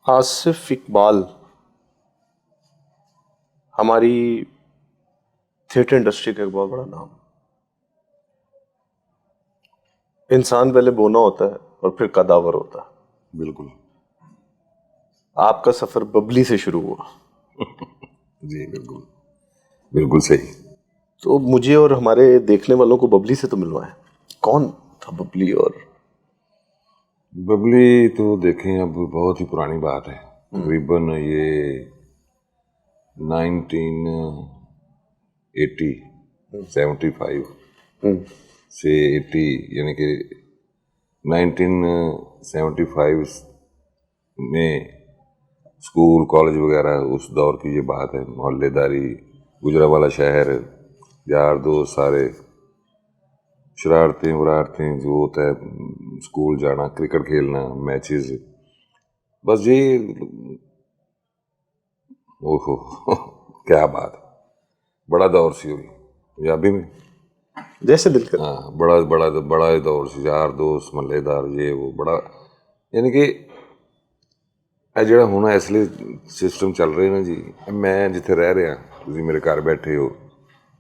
आसिफ इकबाल हमारी theatre industry का एक बहुत बड़ा नाम। इंसान पहले बोना होता है और फिर कदावर होता है। बिल्कुल आपका सफर बबली से शुरू हुआ। जी, बिल्कुल बिल्कुल सही। तो मुझे और हमारे देखने वालों को बबली से तो मिलवाएं। कौन था बबली? और बबली तो देखें, अब बहुत ही पुरानी बात है। तकरीबन ये 1975 से 80, यानी कि 1975 में स्कूल कॉलेज वगैरह उस दौर की ये बात है। मोहल्लेदारी, गुजरावाला शहर, यार दोस्त सारे, शरारतें वरारतें जो होता है, स्कूल जाना, क्रिकेट खेलना, मैचेस, बस ये। ओहो क्या बात, बड़ा दौर सी हुई पंजाबी में, जैसे दिल कर। हाँ, बड़ा बड़ा बड़ा दौर सी, यार दोस्त मल्लेदार, ये वो बड़ा, यानी कि ਇਹ ਜਿਹੜਾ ਹੁਣ ਇਸ ਲਈ ਸਿਸਟਮ ਚੱਲ ਰਹੇ ਨੇ ਜੀ। ਮੈਂ ਜਿੱਥੇ ਰਹਿ ਰਿਹਾ, ਤੁਸੀਂ ਮੇਰੇ ਘਰ ਬੈਠੇ ਹੋ,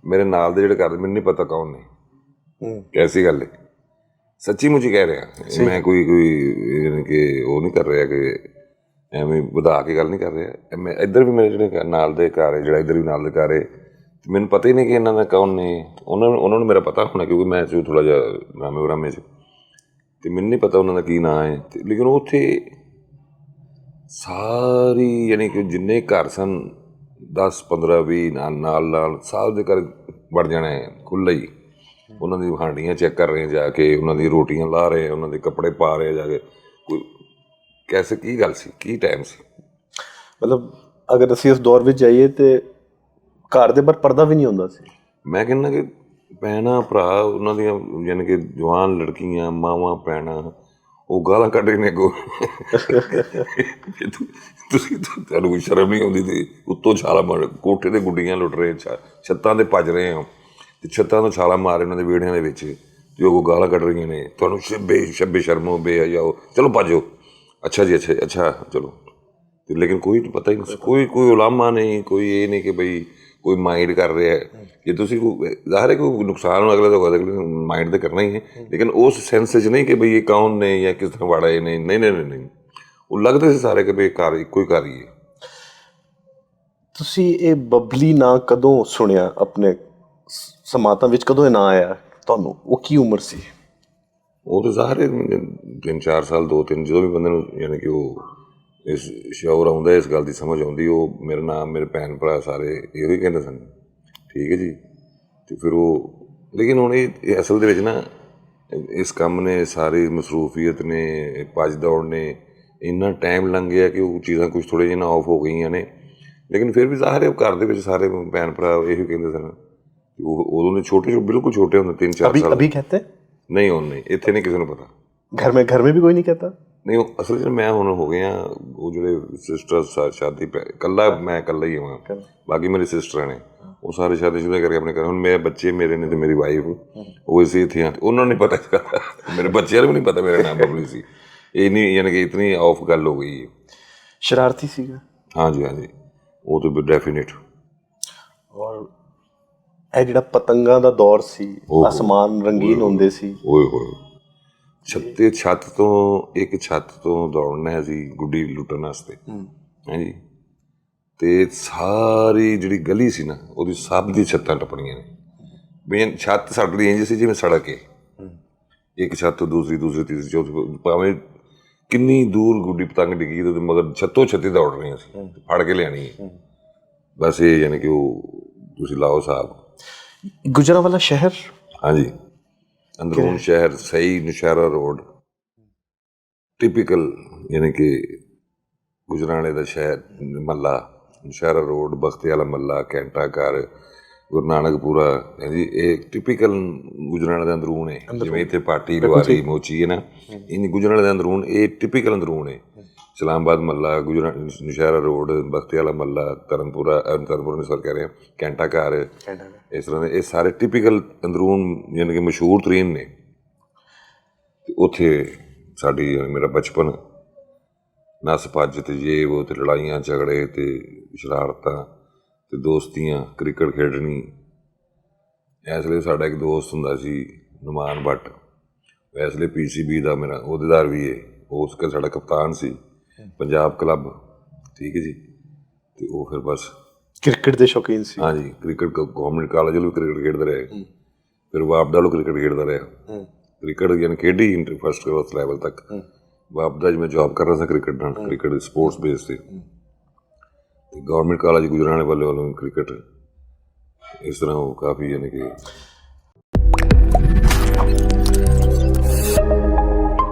ਮੇਰੇ ਨਾਲ ਦੇ ਜਿਹੜੇ ਘਰ, ਮੈਨੂੰ ਨਹੀਂ ਪਤਾ ਕੌਣ ਨੇ, ਕੈਸੀ ਗੱਲ ਹੈ, ਸੱਚੀ ਮੁੱਚੀ ਕਹਿ ਰਿਹਾ ਮੈਂ। ਕੋਈ ਯਾਨੀ ਕਿ ਉਹ ਨਹੀਂ ਕਰ ਰਿਹਾ ਕਿ ਐਵੇਂ ਵਧਾ ਕੇ ਗੱਲ ਨਹੀਂ ਕਰ ਰਿਹਾ। ਮੈਂ ਇੱਧਰ ਵੀ ਮੇਰੇ ਜਿਹੜੇ ਨਾਲ ਦੇ ਘਰ ਹੈ, ਜਿਹੜਾ ਇੱਧਰ ਵੀ ਨਾਲ ਦੇ ਘਰ ਹੈ, ਮੈਨੂੰ ਪਤਾ ਹੀ ਨਹੀਂ ਕਿ ਇਹਨਾਂ ਦਾ ਕੌਣ ਨੇ। ਉਹਨਾਂ ਨੂੰ ਮੇਰਾ ਪਤਾ ਹੋਣਾ, ਕਿਉਂਕਿ ਮੈਂ ਥੋੜ੍ਹਾ ਜਿਹਾ ਰਾਮੇ ਬਰਾਮੇ 'ਚ, ਅਤੇ ਮੈਨੂੰ ਨਹੀਂ ਪਤਾ ਉਹਨਾਂ ਦਾ ਕੀ ਨਾਂ ਹੈ। ਅਤੇ ਲੇਕਿਨ ਉੱਥੇ ਸਾਰੀ, ਯਾਨੀ ਕਿ ਜਿੰਨੇ ਘਰ ਸਨ, 10 15 20 ਨਾਲ ਸਭ ਦੇ ਘਰ ਵੜ ਜਾਣਾ ਹੈ ਖੁੱਲ੍ਹਾ ਹੀ। ਉਹਨਾਂ ਦੀ ਹਾਂਡੀਆਂ ਚੈੱਕ ਕਰ ਰਹੇ ਜਾ ਕੇ, ਉਹਨਾਂ ਦੀ ਰੋਟੀਆਂ ਲਾ ਰਹੇ, ਉਹਨਾਂ ਦੇ ਕੱਪੜੇ ਪਾ ਰਹੇ ਜਾ ਕੇ। ਕੋਈ ਕੈਸੇ, ਕੀ ਗੱਲ ਸੀ, ਕੀ ਟਾਈਮ ਸੀ। ਮਤਲਬ ਅਗਰ ਅਸੀਂ ਉਸ ਦੌਰ ਵਿੱਚ ਜਾਈਏ ਤੇ ਘਰ ਦੇ ਬਾਹਰ ਪਰਦਾ ਵੀ ਨਹੀਂ ਹੁੰਦਾ ਸੀ। ਮੈਂ ਕਹਿੰਦਾ ਕਿ ਭੈਣਾਂ ਭਰਾ ਉਹਨਾਂ ਦੀਆਂ, ਯਾਨੀ ਕਿ ਜਵਾਨ ਲੜਕੀਆਂ, ਮਾਵਾਂ ਭੈਣਾਂ, ਉਹ ਗਾਲਾਂ ਕੱਢ ਰਹੇ ਨੇ ਅੱਗੋਂ। ਤੁਹਾਨੂੰ ਕੋਈ ਸ਼ਰਮ ਨਹੀਂ ਆਉਂਦੀ? ਤੇ ਉੱਤੋਂ ਛਾਲਾਂ ਮਾਰ, ਕੋਠੇ 'ਤੇ ਗੁੱਡੀਆਂ ਲੁੱਟ ਰਹੇ, ਛੱਤਾਂ 'ਤੇ ਭੱਜ ਰਹੇ ਹੋ, ਅਤੇ ਛੱਤਾਂ ਤੋਂ ਛਾਲਾਂ ਮਾਰ ਰਹੇ ਉਹਨਾਂ ਦੇ ਵਿਹੜਿਆਂ ਦੇ ਵਿੱਚ, ਅਤੇ ਉਹ ਗਾਲਾਂ ਕੱਢ ਰਹੀਆਂ ਨੇ, ਤੁਹਾਨੂੰ ਸ਼ੱਬੇ ਸ਼ਰਮੋ ਬੇਹਯਾਓ, ਚਲੋ ਭੱਜੋ। ਅੱਛਾ ਜੀ, ਅੱਛਾ ਚਲੋ। ਅਤੇ ਲੇਕਿਨ ਕੋਈ ਪਤਾ ਹੀ ਨਹੀਂ, ਕੋਈ ਉਲਾਮਾ ਨਹੀਂ, ਕੋਈ ਇਹ ਨਹੀਂ ਕਿ ਬਈ ਕੋਈ ਮਾਈਂਡ ਕਰ ਰਿਹਾ। ਜੇ ਤੁਸੀਂ ਜ਼ਾਹਿਰ ਹੈ ਕੋਈ ਨੁਕਸਾਨ ਹੋ ਅਗਲੇ ਦਾ, ਅਗਲੇ ਮਾਈਂਡ ਤਾਂ ਕਰਨਾ ਹੀ ਹੈ, ਲੇਕਿਨ ਉਸ ਸੈਂਸ 'ਚ ਨਹੀਂ ਕਿ ਬਈ ਇਹ ਕੌਣ ਨੇ ਜਾਂ ਕਿਸ ਤਰ੍ਹਾਂ ਵਾੜਾ ਇਹ ਨਹੀਂ ਨਹੀਂ ਨਹੀਂ ਨਹੀਂ। ਉਹ ਲੱਗਦੇ ਸੀ ਸਾਰੇ ਕਿ ਬਈ ਘਰ ਇੱਕੋ ਹੀ ਘਰ ਹੀ ਹੈ। ਤੁਸੀਂ ਇਹ ਬਬਲੀ ਨਾਂ ਕਦੋਂ ਸੁਣਿਆ? ਆਪਣੇ ਸਮਾਤਾਂ ਵਿੱਚ ਕਦੋਂ ਇਹ ਨਾਂ ਆਇਆ ਤੁਹਾਨੂੰ? ਉਹ ਕੀ ਉਮਰ ਸੀ? ਉਹ ਤਾਂ ਜ਼ਾਹਿਰ ਹੈ 3-4 ਸਾਲ, 2-3, ਜਦੋਂ ਵੀ ਬੰਦੇ ਨੂੰ ਯਾਨੀ ਕਿ ਉਹ ਇਸ ਸ਼ੌਰ ਆਉਂਦਾ, ਇਸ ਗੱਲ ਦੀ ਸਮਝ ਆਉਂਦੀ, ਉਹ ਮੇਰਾ ਨਾਮ, ਮੇਰੇ ਭੈਣ ਭਰਾ ਸਾਰੇ ਇਹੋ ਹੀ ਕਹਿੰਦੇ ਸਨ, ਠੀਕ ਹੈ ਜੀ। ਅਤੇ ਫਿਰ ਉਹ, ਲੇਕਿਨ ਹੁਣ ਇਹ ਅਸਲ ਦੇ ਵਿੱਚ ਨਾ, ਇਸ ਕੰਮ ਨੇ, ਸਾਰੀ ਮਸਰੂਫੀਅਤ ਨੇ, ਭੱਜ ਦੌੜ ਨੇ, ਇੰਨਾ ਟਾਈਮ ਲੰਘ ਗਿਆ ਕਿ ਉਹ ਚੀਜ਼ਾਂ ਕੁਛ ਥੋੜ੍ਹੇ ਜਿਹੀਆਂ ਆਫ ਹੋ ਗਈਆਂ ਨੇ। ਲੇਕਿਨ ਫਿਰ ਵੀ ਜ਼ਾਹਿਰ ਹੈ ਘਰ ਦੇ ਵਿੱਚ ਸਾਰੇ ਭੈਣ ਭਰਾ ਇਹੋ ਕਹਿੰਦੇ ਸਨ। ਉਹ ਉਦੋਂ ਦੇ ਛੋਟੇ, ਬਿਲਕੁਲ ਛੋਟੇ ਹੁੰਦੇ, 3-4 ਸਾਲ। ਅਭੀ ਕਹਤੇ ਨਹੀਂ, ਹੁਣ ਨਹੀਂ, ਇੱਥੇ ਨਹੀਂ ਕਿਸੇ ਨੂੰ ਪਤਾ। ਘਰ ਮੇਂ ਵੀ ਕੋਈ ਨਹੀਂ ਕਹਤਾ? ਨਹੀਂ, ਉਹ ਅਸਲ 'ਚ ਮੈਂ ਹੁਣ ਹੋ ਗਿਆ, ਉਹ ਜਿਹੜੇ ਸਿਸਟਰ ਸ਼ਾਦੀ ਇਕੱਲਾ, ਮੈਂ ਇਕੱਲਾ ਹੀ ਹਾਂ, ਬਾਕੀ ਮੇਰੀ ਸਿਸਟਰਾਂ ਨੇ ਉਹ ਸਾਰੇ ਸ਼ਾਦੀशुदा ਕਰਕੇ ਆਪਣੇ ਘਰ। ਹੁਣ ਮੇਰੇ ਬੱਚੇ ਮੇਰੇ ਨੇ ਅਤੇ ਮੇਰੀ ਵਾਈਫ, ਉਹ ਇਸੇ ਇੱਥੇ ਆ, ਉਹਨਾਂ ਨੂੰ ਨਹੀਂ ਪਤਾ, ਮੇਰੇ ਬੱਚਿਆਂ ਨੂੰ ਵੀ ਨਹੀਂ ਪਤਾ ਮੇਰਾ ਨਾਮ ਬਬਲੀ ਸੀ। ਇਹ ਨਹੀਂ, ਯਾਨੀ ਕਿ ਇਤਨੀ ਆਫ ਗੱਲ ਹੋ ਗਈ ਹੈ। ਸ਼ਰਾਰਤੀ ਸੀਗਾ? ਹਾਂਜੀ ਹਾਂਜੀ, ਉਹ ਤਾਂ ਡੈਫੀਨੇਟ। ਔਰ ਇਹ ਜਿਹੜਾ ਪਤੰਗਾਂ ਦਾ ਦੌਰ ਸੀ, ਆਸਮਾਨ ਰੰਗੀਨ ਹੁੰਦੇ ਸੀ। ਓਏ ਹੋਏ, ਛੱਤ ਤੋਂ ਦੌੜਨਾ ਅਸੀਂ ਗੁੱਡੀ ਲੁੱਟਣ ਵਾਸਤੇ, ਹਾਂਜੀ। ਅਤੇ ਸਾਰੀ ਜਿਹੜੀ ਗਲੀ ਸੀ ਨਾ, ਉਹਦੀ ਸਭ ਦੀ ਛੱਤਾਂ ਟੱਪਣੀਆਂ ਨੇ। ਮੇਨ ਛੱਤ ਸਾਡੀ ਇੰਝ ਸੀ ਜਿਵੇਂ ਸੜਕ ਹੈ, ਇੱਕ ਛੱਤ ਤੋਂ ਦੂਸਰੀ, ਤੀਸਰੀ, ਚੌਥੀ, ਭਾਵੇਂ ਕਿੰਨੀ ਦੂਰ ਗੁੱਡੀ ਪਤੰਗ ਡਿੱਗੀ ਤੇ ਮਗਰ ਛੱਤੋਂ ਛੱਤੀ ਦੌੜ ਰਹੇ ਅਸੀਂ, ਫੜ ਕੇ ਲਿਆਣੀ ਹੈ ਬਸ। ਇਹ ਯਾਨੀ ਕਿ ਉਹ ਤੁਸੀਂ ਲਾਓ ਹਿਸਾਬ। ਗੁਜਰਾਂਵਾਲਾ ਸ਼ਹਿਰ? ਹਾਂਜੀ, ਅੰਦਰੂਨ ਸ਼ਹਿਰ, ਸਹੀ ਨੌਸ਼ਹਿਰਾ ਰੋਡ, ਟਿਪੀਕਲ, ਯਾਨੀ ਕਿ ਗੁਜਰਾਂਵਾਲੇ ਦਾ ਸ਼ਹਿਰ, ਮਹੱਲਾ ਨੌਸ਼ਹਿਰਾ ਰੋਡ, ਬਖਤੇ ਵਾਲਾ ਮਹੱਲਾ, ਘੰਟਾ ਘਰ, ਗੁਰੂ ਨਾਨਕਪੁਰਾ, ਹਾਂਜੀ। ਇਹ ਟਿਪੀਕਲ ਗੁਜਰਾਂਵਾਲੇ ਦਾ ਅੰਦਰੂਨ ਹੈ। ਜਿਵੇਂ ਇੱਥੇ ਪਾਟੀ, ਲਵਾਰੀ, ਮੋਚੀ ਹੈ ਨਾ, ਇਹ ਗੁਜਰਾਂਵਾਲੇ ਦਾ ਅੰਦਰੂਨ, ਇਹ ਟਿਪੀਕਲ ਅੰਦਰੂਨ ਹੈ। ਇਸਲਾਮਾਬਾਦ ਮਹੱਲਾ, ਨੌਸ਼ਹਿਰਾ ਰੋਡ, ਬਖਤੇ ਵਾਲਾ ਮਹੱਲਾ, ਧਰਮਪੁਰਾ ਨਹੀਂ ਸਰ ਕਹਿ ਰਹੇ, ਘੰਟਾ ਘਰ, ਇਸ ਤਰ੍ਹਾਂ ਦੇ ਇਹ ਸਾਰੇ ਟਿਪੀਕਲ ਅੰਦਰੂਨ, ਯਾਨੀ ਕਿ ਮਸ਼ਹੂਰ ਤਰੀਨ ਨੇ। ਅਤੇ ਉੱਥੇ ਸਾਡੀ, ਮੇਰਾ ਬਚਪਨ ਨਸ ਭੱਜ ਤੇ ਜੇ ਉਹ ਤੇ ਲੜਾਈਆਂ ਝਗੜੇ ਤੇ ਸ਼ਰਾਰਤਾਂ ਤੇ ਦੋਸਤੀਆਂ, ਕ੍ਰਿਕਟ ਖੇਡਣੀ। ਇਸ ਲਈ ਸਾਡਾ ਇੱਕ ਦੋਸਤ ਹੁੰਦਾ ਸੀ ਨੁਮਾਨ ਭੱਟ, ਇਸ ਲਈ PCB ਦਾ ਮੇਰਾ ਅਹੁਦੇਦਾਰ ਵੀ ਹੈ, ਉਸ ਕੇ ਸਾਡਾ ਕਪਤਾਨ ਸੀ ਪੰਜਾਬ ਕਲੱਬ, ਠੀਕ ਹੈ ਜੀ। ਤੇ ਉਹ ਫਿਰ ਬਸ ਕ੍ਰਿਕਟ ਦੇ ਸ਼ੌਕੀਨ ਸੀ। ਹਾਂਜੀ, ਕ੍ਰਿਕਟ ਗੌਰਮੈਂਟ ਕਾਲਜ ਵੱਲੋਂ ਵੀ ਕ੍ਰਿਕਟ ਖੇਡਦੇ ਰਹੇ, ਫਿਰ ਵਾਪਦਾ ਵੱਲੋਂ ਕ੍ਰਿਕਟ ਖੇਡਦਾ ਰਿਹਾ। ਕ੍ਰਿਕਟ ਯਾਨੀ ਖੇਡੀ ਫਸਟ ਕਲਾਸ ਲੈਵਲ ਤੱਕ। ਵਾਪਦਾ 'ਚ ਮੈਂ ਜੋਬ ਕਰ ਰਿਹਾ ਸੀ ਕ੍ਰਿਕਟ ਨਾਲ, ਕ੍ਰਿਕਟ ਸਪੋਰਟਸ ਬੇਸ 'ਤੇ। ਤੇ ਗੌਰਮੈਂਟ ਕਾਲਜ ਗੁਜਰਾਣੇ ਵੱਲੋਂ ਕ੍ਰਿਕਟ, ਇਸ ਤਰ੍ਹਾਂ ਉਹ ਕਾਫੀ ਯਾਨੀ ਕਿ